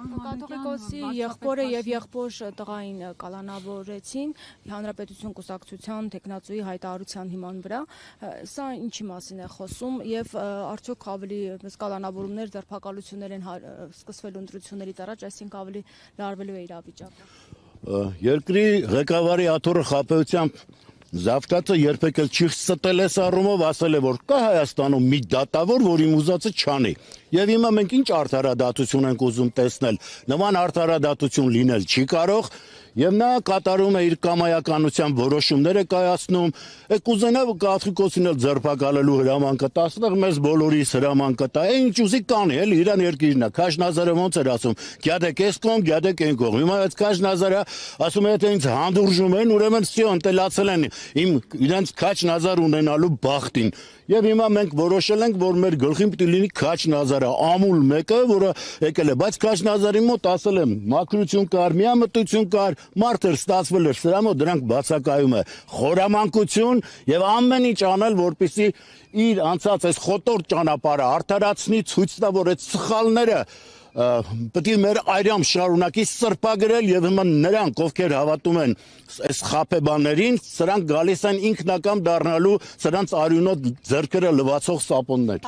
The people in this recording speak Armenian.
Կաթողիկոսի եղբորը եւ եղբոր տղային կալանավորեցին Հանրապետություն կուսակցության տեխնացուի հայտարարության հիման վրա։ Սա ինչի մասին է խոսում եւ արդյոք ավելի կալանավորումներ, ձերբակալություններ են սկսվելու ընտրություններից առաջ, այսինքն ավելի լարվելու է իրավիճակը։ Երկրի ղեկավարի աթոռը խաբեությամբ Զավթացը երբեք էլ չի ստել այս առումով, ասել է, որ կա Հայաստանում մի դատավոր, որ իմ ուզածը չանի։ Եվ հիմա մենք ինչ արդարադատություն ենք ուզում տեսնել, նման արդարադատություն լինել չի կարող, եւ նա կատարում է իր կամայականության որոշումները կայացնում, կուզենա Կաթողիկոսին էլ ձերբակալելու հրաման կտա, այստեղ մեզ բոլորիս հրաման կտա, ինչ ուզի կանի, էլի իրան երկիրն է, Քաշնազարը ոնց էր ասում, գյադեք էս կողմ, գյադեք այն կողմ, հիմա այս Քաշնազարը ասում է, թե ինձ հանդուրժում են, ուրեմն всё ընտելացել են իմ իրենց Քաշնազար ունենալու բախտին։ Եվ հիմա մենք որոշել ենք, որ մեր գլխին պիտի լինի Քաշնազարը, ամուլ մեկը, որը եկել է, բայց Քաշնազարի մոտ ասել եմ, մաքրություն կար, միամտություն կար, մարդը ստացվել էր սրա մոտ, դրանք բացակայում է խորամանկություն եւ ամեն ինչ անել, որպեսզի իր անցած այս խոտոր ճանապարհը արդարացնի, ցույց տա, որ այդ սխալները պետք է մեր այրամ շարունակի սրբագրել եւ հիմա նրանք, ովքեր հավատում են այս խաբեբաներին, սրանք գալիս են ինքնակամ դառնալու սրանց արյունոտ ձեռքերը լվացող սապոններ։